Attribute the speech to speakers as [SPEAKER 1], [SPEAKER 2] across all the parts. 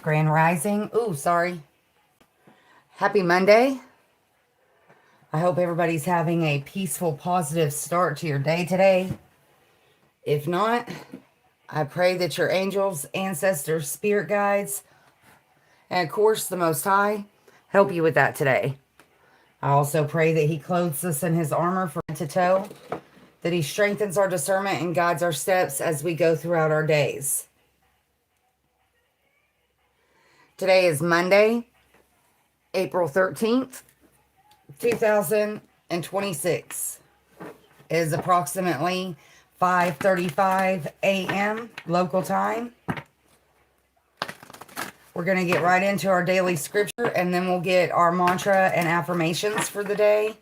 [SPEAKER 1] Grand Rising. Ooh, sorry. Happy Monday. I hope everybody's having a peaceful, positive start to your day today. If not, I pray that your angels, ancestors, spirit guides, and of course the Most High help you with that today. I also pray that He clothes us in His armor from head to toe, that He strengthens our discernment and guides our steps as we go throughout our days. Today is Monday, April 13th, 2026. It is approximately 5:35 a.m. local time. We're going to get right into our daily scripture, and then we'll get our mantra and affirmations for the day.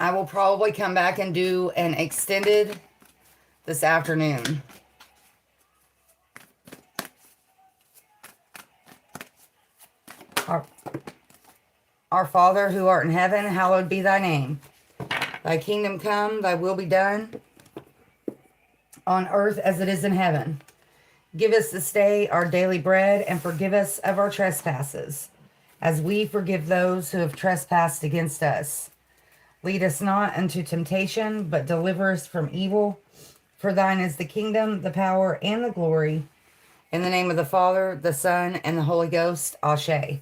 [SPEAKER 1] I will probably come back and do an extended this afternoon. Our Father, who art in heaven, hallowed be thy name. Thy kingdom come, thy will be done, on earth as it is in heaven. Give us this day our daily bread, and forgive us of our trespasses, as we forgive those who have trespassed against us. Lead us not into temptation, but deliver us from evil. For thine is the kingdom, the power, and the glory. In the name of the Father, the Son, and the Holy Ghost. Ashe.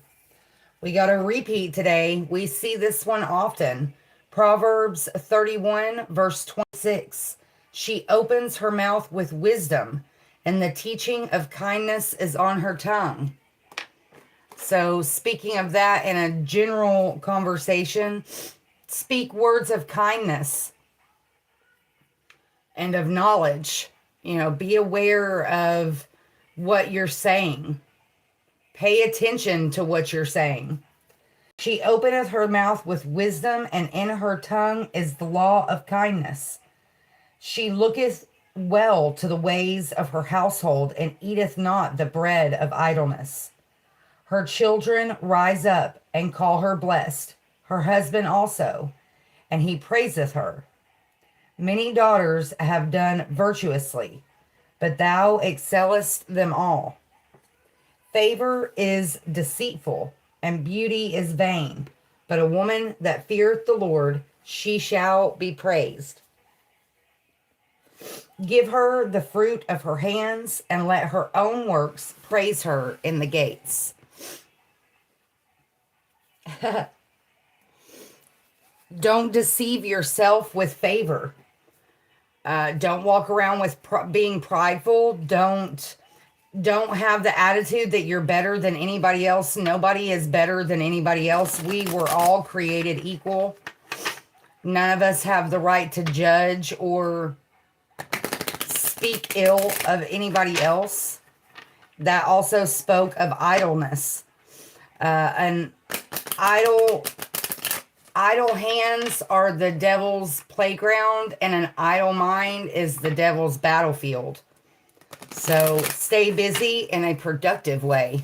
[SPEAKER 1] We got a repeat today. We see this one often. Proverbs 31, verse 26. She opens her mouth with wisdom, and the teaching of kindness is on her tongue. So speaking of that in a general conversation, speak words of kindness and of knowledge. Be aware of what you're saying. Pay attention to what you're saying. She openeth her mouth with wisdom, and in her tongue is the law of kindness. She looketh well to the ways of her household, and eateth not the bread of idleness. Her children rise up and call her blessed, her husband also, and he praiseth her. Many daughters have done virtuously, but thou excellest them all. Favor is deceitful, and beauty is vain, but a woman that feareth the Lord, she shall be praised. Give her the fruit of her hands, and let her own works praise her in the gates. Don't deceive yourself with favor. Don't walk around with being prideful. Don't have the attitude that you're better than anybody else. Nobody is better than anybody else. We were all created equal. None of us have the right to judge or speak ill of anybody else. That also spoke of idleness. An idle hands are the devil's playground, and an idle mind is the devil's battlefield. So stay busy in a productive way.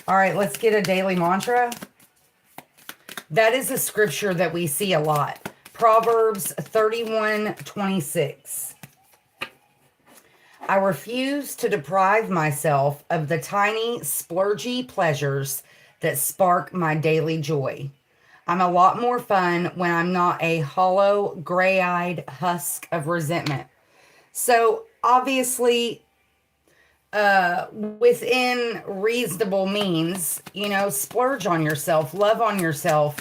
[SPEAKER 1] All right, let's get a daily mantra. That is a scripture that we see a lot. Proverbs 31:26. I refuse to deprive myself of the tiny, splurgy pleasures that spark my daily joy. I'm a lot more fun when I'm not a hollow, gray-eyed husk of resentment. So obviously, within reasonable means, splurge on yourself, love on yourself,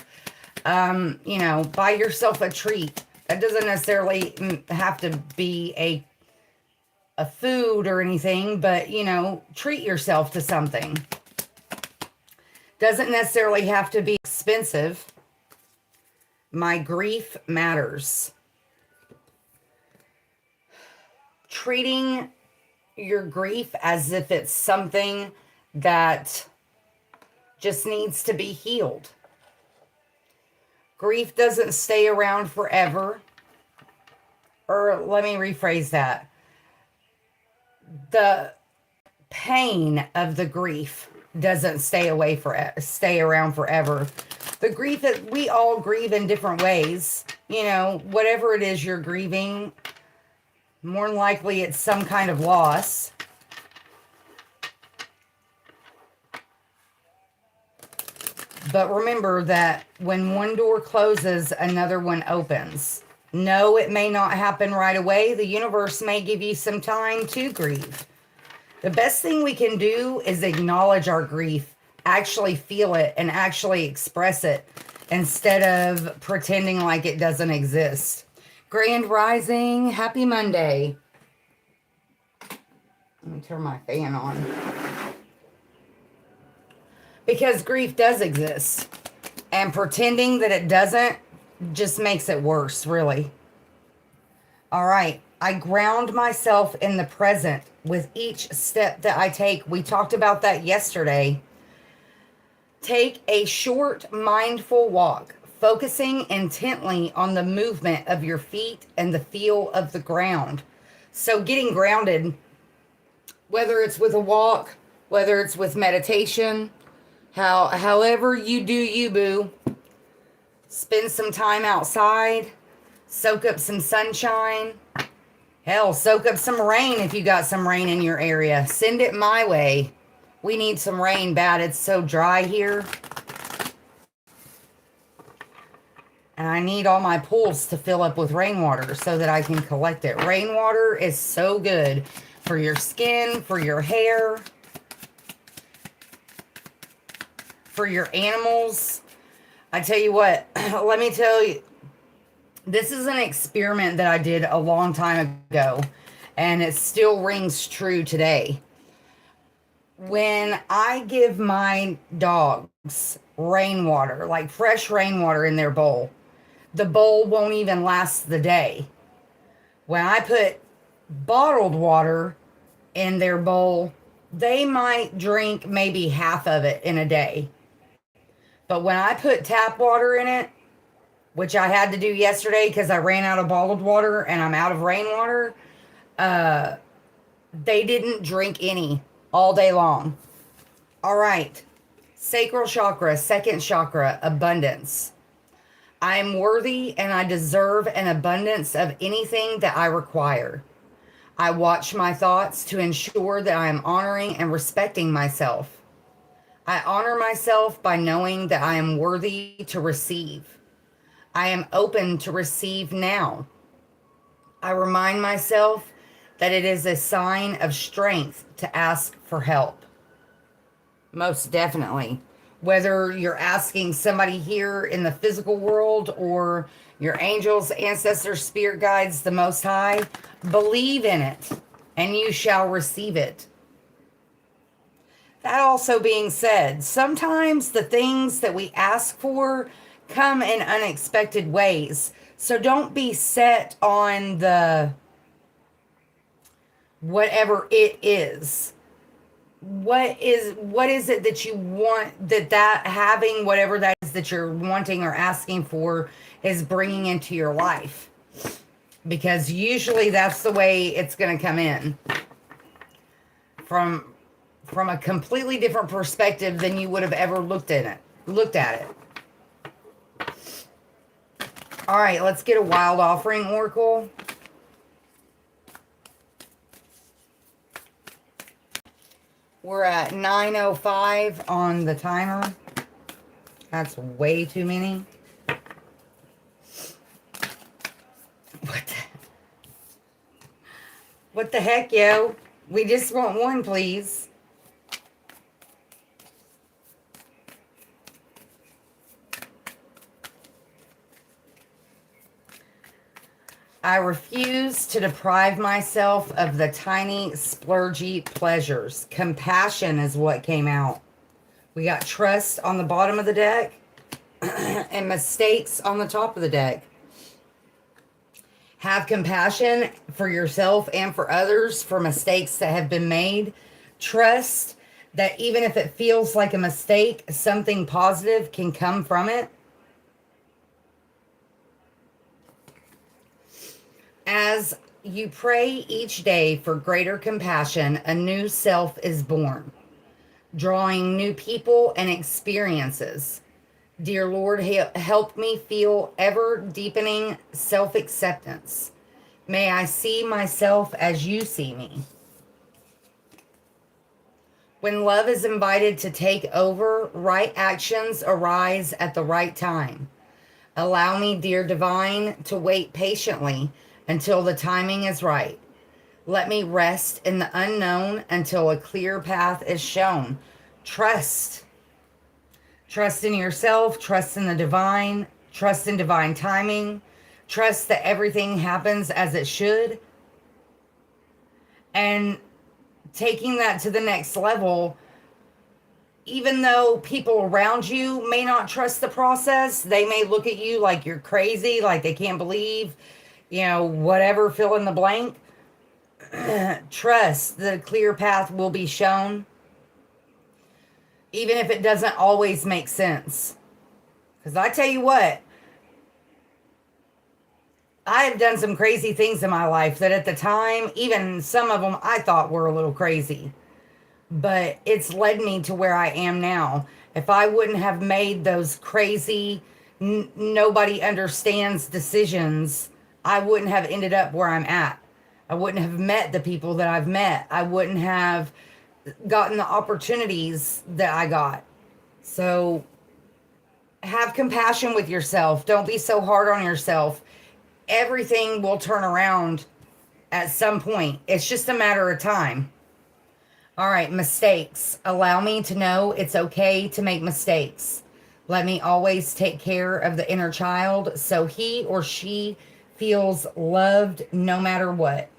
[SPEAKER 1] buy yourself a treat. That doesn't necessarily have to be a food or anything, but, treat yourself to something. Doesn't necessarily have to be expensive. My grief matters. Treating your grief as if it's something that just needs to be healed. Grief doesn't stay around forever. Or let me rephrase that. The pain of the grief doesn't stay around forever. The grief that we all grieve in different ways. Whatever it is you're grieving, More than likely, it's some kind of loss. But remember that when one door closes, another one opens. No, it may not happen right away. The universe may give you some time to grieve. The best thing we can do is acknowledge our grief, actually feel it, and actually express it instead of pretending like it doesn't exist. Grand Rising, happy Monday. Let me turn my fan on. Because grief does exist. And pretending that it doesn't just makes it worse, really. All right. I ground myself in the present with each step that I take. We talked about that yesterday. Take a short, mindful walk, focusing intently on the movement of your feet and the feel of the ground. So getting grounded, whether it's with a walk, whether it's with meditation, however you do you, boo. Spend some time outside, soak up some sunshine. Hell, soak up some rain if you got some rain in your area. Send it my way. We need some rain bad. It's so dry here. And I need all my pools to fill up with rainwater so that I can collect it. Rainwater is so good for your skin, for your hair, for your animals. I tell you what, let me tell you, this is an experiment that I did a long time ago, and it still rings true today. When I give my dogs rainwater, like fresh rainwater in their bowl, the bowl won't even last the day. When I put bottled water in their bowl, they might drink maybe half of it in a day. But when I put tap water in it, which I had to do yesterday because I ran out of bottled water and I'm out of rainwater, they didn't drink any all day long. All right. Sacral chakra, second chakra, abundance. I am worthy and I deserve an abundance of anything that I require. I watch my thoughts to ensure that I am honoring and respecting myself. I honor myself by knowing that I am worthy to receive. I am open to receive now. I remind myself that it is a sign of strength to ask for help. Most definitely. Whether you're asking somebody here in the physical world or your angels, ancestors, spirit guides, the Most High, believe in it and you shall receive it. That also being said, sometimes the things that we ask for come in unexpected ways. So don't be set on the whatever it is. What is it that you want, that having whatever that is that you're wanting or asking for is bringing into your life? Because usually that's the way it's going to come in. From a completely different perspective than you would have ever looked at it. All right, let's get a wild offering oracle. We're at 9:05 on the timer. That's way too many. What the heck, yo? We just want one, please. I refuse to deprive myself of the tiny, splurgy pleasures. Compassion is what came out. We got trust on the bottom of the deck and mistakes on the top of the deck. Have compassion for yourself and for others for mistakes that have been made. Trust that even if it feels like a mistake, something positive can come from it. As you pray each day for greater compassion, a new self is born, drawing new people and experiences. Dear Lord, help me feel ever deepening self-acceptance. May I see myself as you see me. When love is invited to take over, right actions arise at the right time. Allow me, dear divine, to wait patiently until the timing is right. Let me rest in the unknown until a clear path is shown. Trust. Trust in yourself, trust in the divine, trust in divine timing, trust that everything happens as it should. And taking that to the next level, even though people around you may not trust the process, they may look at you like you're crazy, like they can't believe, whatever, fill in the blank. Trust the clear path will be shown, even if it doesn't always make sense. Because I tell you what, I have done some crazy things in my life that at the time, even some of them I thought were a little crazy. But it's led me to where I am now. If I wouldn't have made those crazy, nobody understands decisions, I wouldn't have ended up where I'm at. I wouldn't have met the people that I've met. I wouldn't have gotten the opportunities that I got. So have compassion with yourself. Don't be so hard on yourself. Everything will turn around at some point. It's just a matter of time. All right, mistakes. Allow me to know it's okay to make mistakes. Let me always take care of the inner child so he or she feels loved no matter what.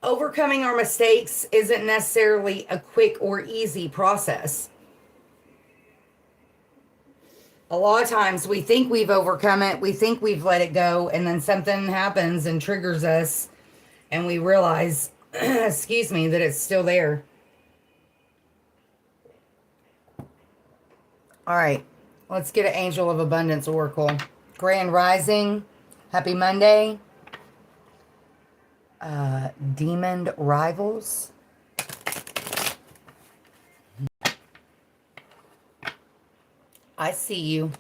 [SPEAKER 1] Overcoming our mistakes isn't necessarily a quick or easy process. A lot of times we think we've overcome it, we think we've let it go, and then something happens and triggers us, and we realize, excuse me, that it's still there. All right, let's get an Angel of Abundance Oracle. Grand Rising, happy Monday. Demon Rivals. I see you.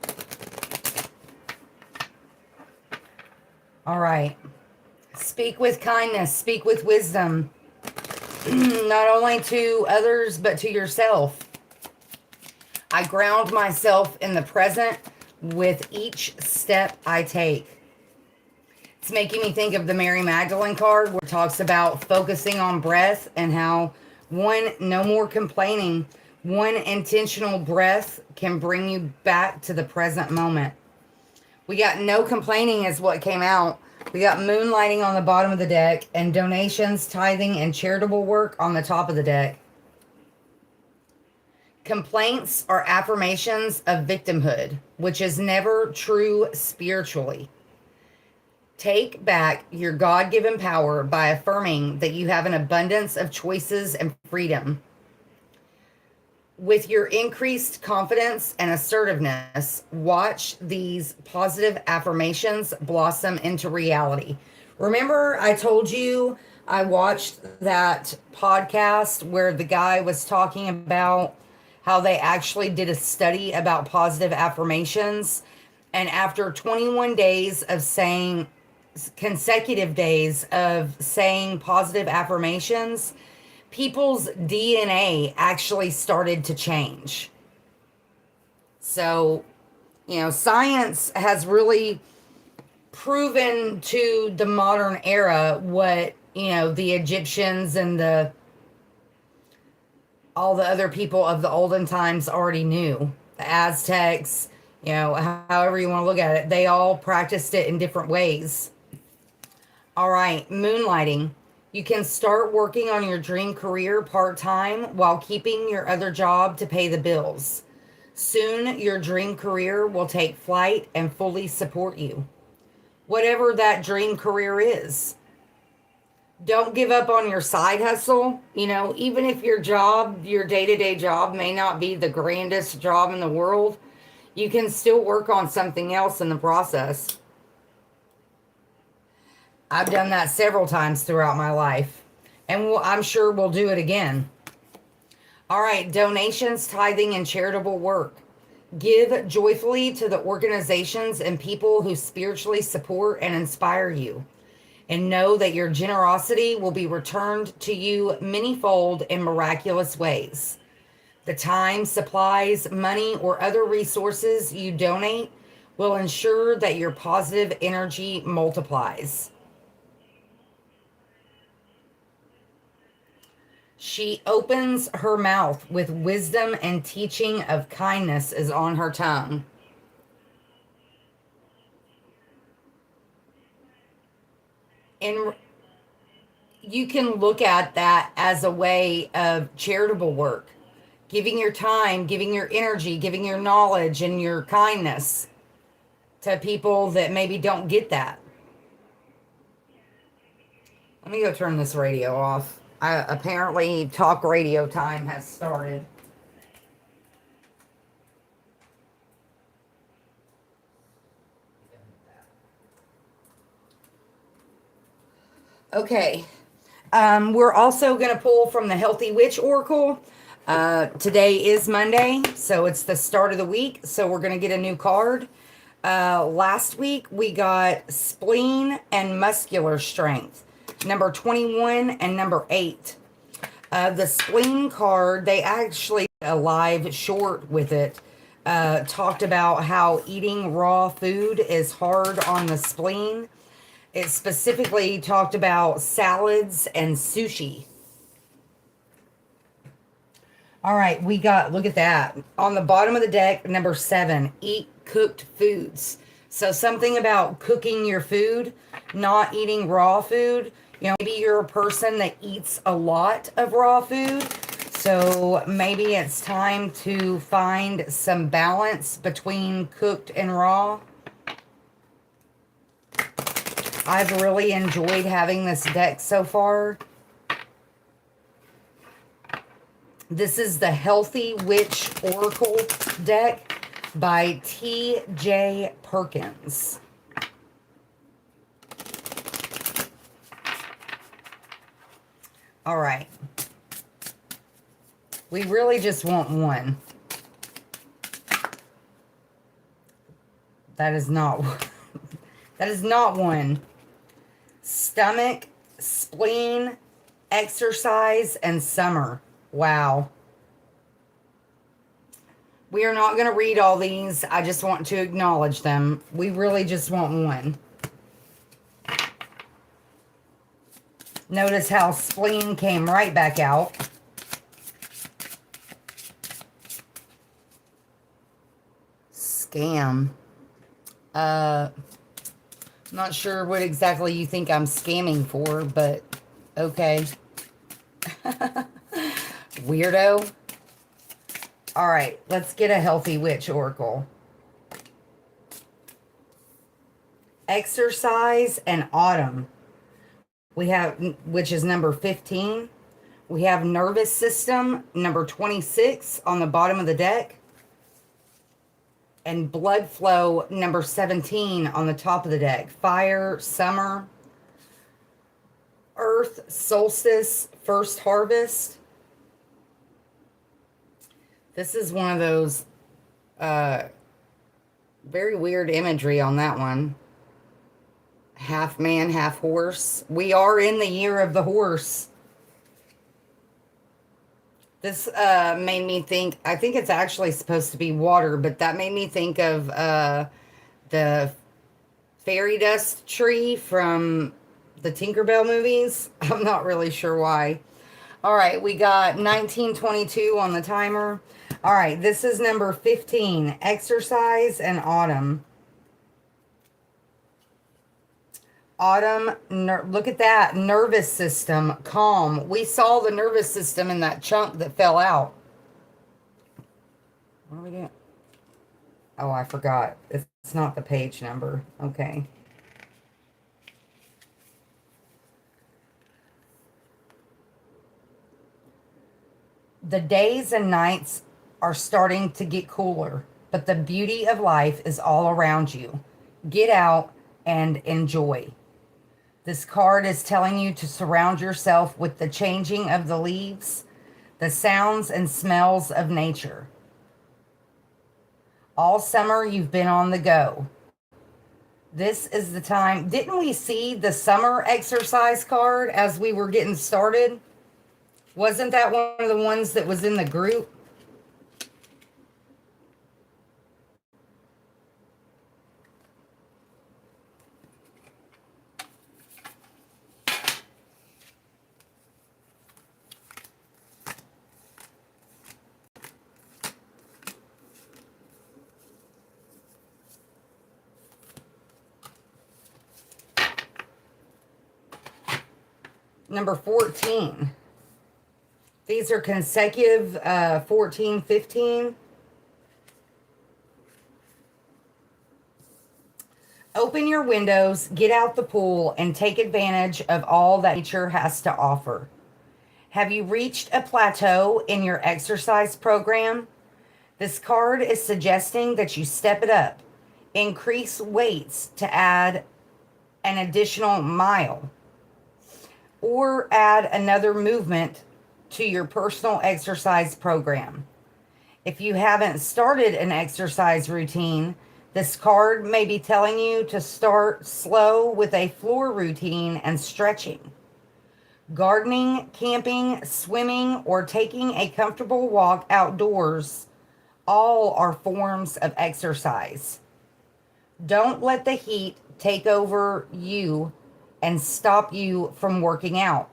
[SPEAKER 1] All right. Speak with kindness. Speak with wisdom. Not only to others, but to yourself. I ground myself in the present with each step I take. It's making me think of the Mary Magdalene card where it talks about focusing on breath and how no more complaining. One intentional breath can bring you back to the present moment. We got no complaining is what came out. We got moonlighting on the bottom of the deck and donations, tithing, and charitable work on the top of the deck. Complaints are affirmations of victimhood, which is never true spiritually. Take back your God-given power by affirming that you have an abundance of choices and freedom. With your increased confidence and assertiveness, watch these positive affirmations blossom into reality. Remember, I told you I watched that podcast where the guy was talking about how they actually did a study about positive affirmations. And after 21 days of saying, consecutive days of saying positive affirmations, people's DNA actually started to change. So, science has really proven to the modern era what, the Egyptians and all the other people of the olden times already knew. The Aztecs, however you want to look at it, they all practiced it in different ways. All right, moonlighting. You can start working on your dream career part-time while keeping your other job to pay the bills. Soon, your dream career will take flight and fully support you. Whatever that dream career is. Don't give up on your side hustle. Even if your job, your day-to-day job may not be the grandest job in the world, you can still work on something else in the process. I've done that several times throughout my life, and I'm sure we'll do it again. All right, donations, tithing, and charitable work. Give joyfully to the organizations and people who spiritually support and inspire you, and know that your generosity will be returned to you manyfold in miraculous ways. The time, supplies, money, or other resources you donate will ensure that your positive energy multiplies. She opens her mouth with wisdom, and teaching of kindness is on her tongue. And you can look at that as a way of charitable work, giving your time, giving your energy, giving your knowledge and your kindness to people that maybe don't get that. Let me go turn this radio off. Apparently, talk radio time has started. Okay. We're also going to pull from the Healthy Witch Oracle. Today is Monday, so it's the start of the week. So we're going to get a new card. Last week we got Spleen and Muscular Strength, number 21 and number 8. The Spleen card, they actually a live short with it. Talked about how eating raw food is hard on the spleen. It specifically talked about salads and sushi. All right, we got, look at that. On the bottom of the deck, number 7, eat cooked foods. So something about cooking your food, not eating raw food. You know, maybe you're a person that eats a lot of raw food. So maybe it's time to find some balance between cooked and raw. I've really enjoyed having this deck so far. This is the Healthy Witch Oracle deck by T.J. Perkins. All right. We really just want one. That is not that is not one. Stomach, spleen, exercise, and summer. Wow. We are not going to read all these. I just want to acknowledge them. We really just want one. Notice how spleen came right back out. Scam. Not sure what exactly you think I'm scamming for, but okay. Weirdo. All right, let's get a Healthy Witch Oracle. Exercise and autumn. We have, which is number 15. We have nervous system, number 26 on the bottom of the deck. And blood flow, number 17 on the top of the deck. Fire, summer, earth, solstice, first harvest. This is one of those very weird imagery on that one. Half man, half horse. We are in the year of the horse. This made me think, I think it's actually supposed to be water, but that made me think of the fairy dust tree from the Tinkerbell movies. I'm not really sure why. All right, we got 1922 on the timer. All right, this is number 15, exercise and autumn. Autumn, look at that, nervous system, calm. We saw the nervous system in that chunk that fell out. What are we doing? Oh, I forgot. It's not the page number. Okay. The days and nights are starting to get cooler, but the beauty of life is all around you. Get out and enjoy. This card is telling you to surround yourself with the changing of the leaves, the sounds and smells of nature. All summer you've been on the go. This is the time. Didn't we see the summer exercise card as we were getting started? Wasn't that one of the ones that was in the group? Number 14. These are consecutive 14, 15. Open your windows, get out the pool, and take advantage of all that nature has to offer. Have you reached a plateau in your exercise program? This card is suggesting that you step it up, increase weights to add an additional mile, or add another movement to your personal exercise program. If you haven't started an exercise routine, this card may be telling you to start slow with a floor routine and stretching. Gardening, camping, swimming, or taking a comfortable walk outdoors all are forms of exercise. Don't let the heat take over you and stop you from working out.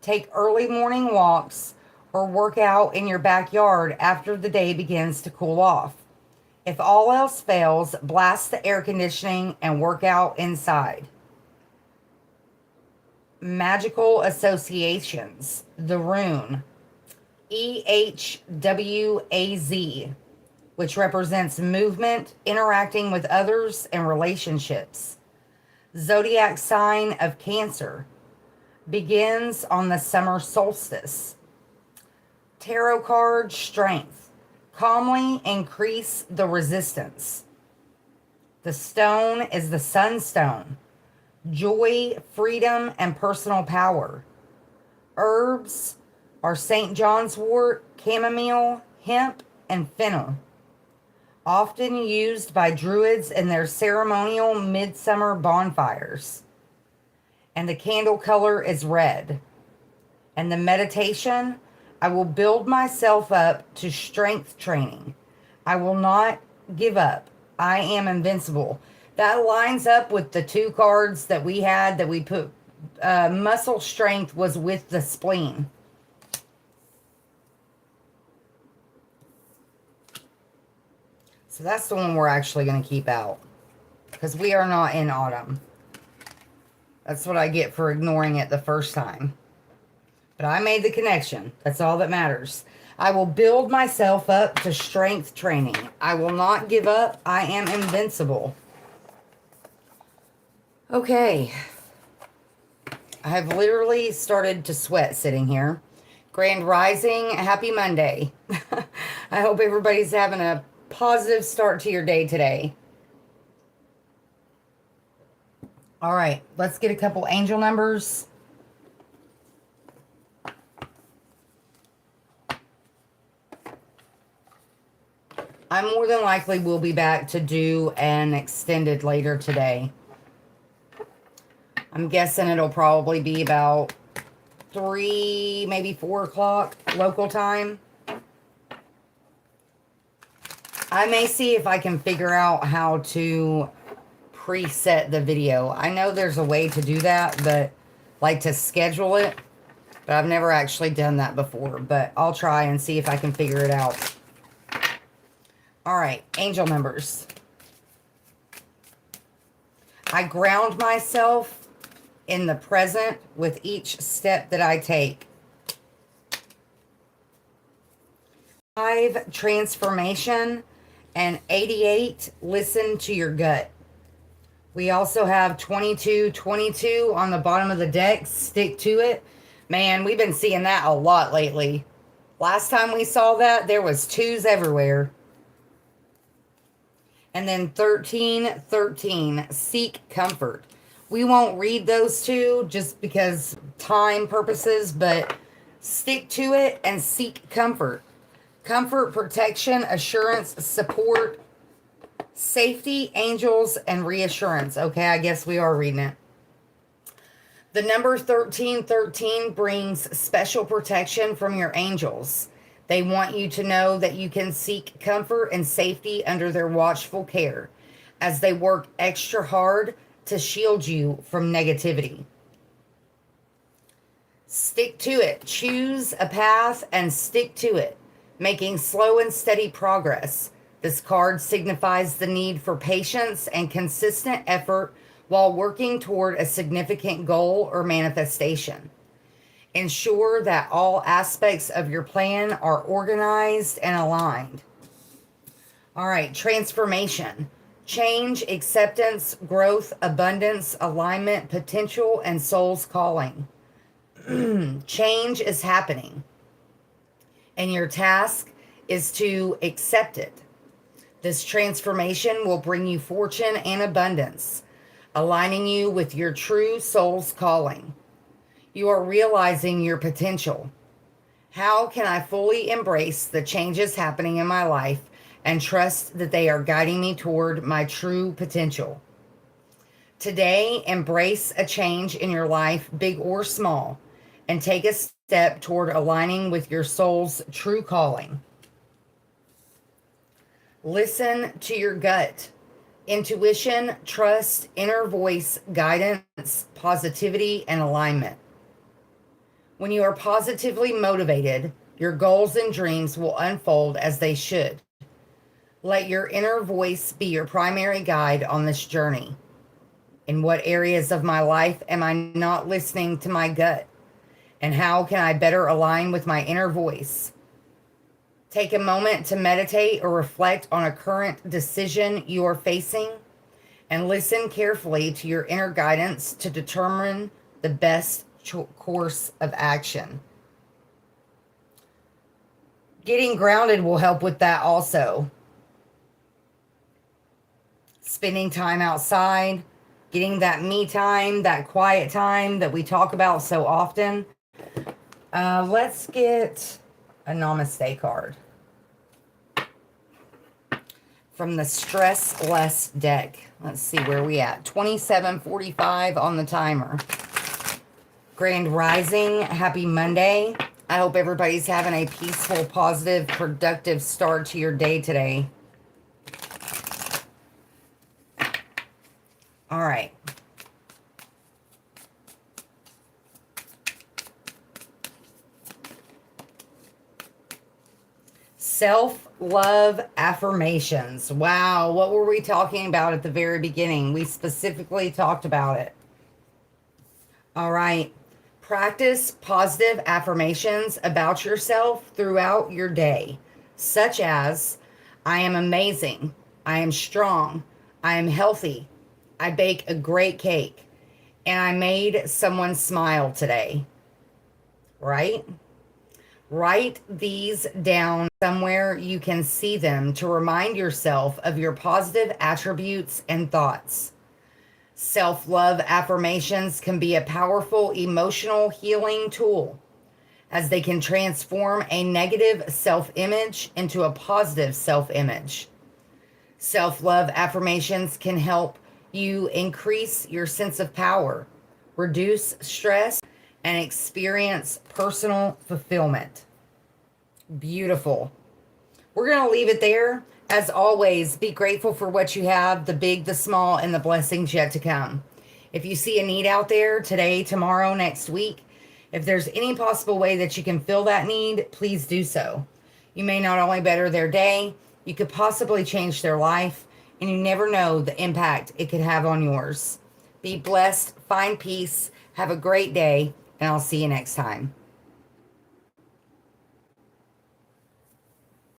[SPEAKER 1] Take early morning walks or work out in your backyard after the day begins to cool off. If all else fails, blast the air conditioning and work out inside. Magical associations. The rune EHWAZ, which represents movement, interacting with others, and relationships. Zodiac sign of Cancer. Begins on the summer solstice. Tarot card Strength. Calmly increase the resistance. The stone is the sunstone. Joy, freedom, and personal power. Herbs are St. John's wort, chamomile, hemp, and fennel. Often used by druids in their ceremonial midsummer bonfires. And the candle color is red. And the meditation, I will build myself up to strength training. I will not give up. I am invincible. That lines up with the two cards that we had that we put. Muscle strength was with the spleen. So that's the one we're actually going to keep out. Because we are not in autumn. That's what I get for ignoring it the first time. But I made the connection. That's all that matters. I will build myself up to strength training. I will not give up. I am invincible. Okay. I have literally started to sweat sitting here. Grand Rising. Happy Monday. I hope everybody's having a positive start to your day today. All right. Let's get a couple angel numbers. I more than likely will be back to do an extended later today. I'm guessing it'll probably be about 3, maybe 4 o'clock local time. I may see if I can figure out how to preset the video. I know there's a way to do that, but like to schedule it. But I've never actually done that before. But I'll try and see if I can figure it out. All right, angel numbers. I ground myself in the present with each step that I take. 5, transformation. And 88, listen to your gut. We also have 22 on the bottom of the deck. Stick to it. Man, we've been seeing that a lot lately. Last time we saw that, there was 2s everywhere. And then 13, seek comfort. We won't read those 2 just because time purposes, but stick to it and seek comfort. Comfort, protection, assurance, support, Safety, angels, and reassurance. Okay, I guess we are reading it. The number 1313 brings special protection from your angels. They want you to know that you can seek comfort and safety under their watchful care as they work extra hard to shield you from negativity. Stick to it. Choose a path and stick to it, making slow and steady progress. This card signifies the need for patience and consistent effort while working toward a significant goal or manifestation. Ensure that all aspects of your plan are organized and aligned. All right, transformation. Change, acceptance, growth, abundance, alignment, potential, and soul's calling. Change is happening, and your task is to accept it. This transformation will bring you fortune and abundance, aligning you with your true soul's calling. You are realizing your potential. How can I fully embrace the changes happening in my life and trust that they are guiding me toward my true potential? Today, embrace a change in your life, big or small, and take a step toward aligning with your soul's true calling. Listen to your gut. Intuition, trust, inner voice, guidance, positivity, and alignment. When you are positively motivated, your goals and dreams will unfold as they should. Let your inner voice be your primary guide on this journey. In what areas of my life am I not listening to my gut? And how can I better align with my inner voice? Take a moment to meditate or reflect on a current decision you are facing and listen carefully to your inner guidance to determine the best course of action. Getting grounded will help with that also. Spending time outside, getting that me time, that quiet time that we talk about so often. Let's get a namaste card from the Stress Less deck. Let's see where we at. 27:45 on the timer. Grand Rising, happy Monday. I hope everybody's having a peaceful, positive, productive start to your day today. All right. Self-love affirmations. Wow, what were we talking about at the very beginning? We specifically talked about it. All right. Practice positive affirmations about yourself throughout your day, such as, I am amazing, I am strong, I am healthy, I bake a great cake, and I made someone smile today. Right? Write these down somewhere you can see them to remind yourself of your positive attributes and thoughts. Self-love affirmations can be a powerful emotional healing tool, as they can transform a negative self-image into a positive self-image. Self-love affirmations can help you increase your sense of power, reduce stress, and experience personal fulfillment. Beautiful. We're going to leave it there. As always, be grateful for what you have, the big, the small, and the blessings yet to come. If you see a need out there today, tomorrow, next week, if there's any possible way that you can fill that need, please do so. You may not only better their day, you could possibly change their life, and you never know the impact it could have on yours. Be blessed, find peace, have a great day, and I'll see you next time.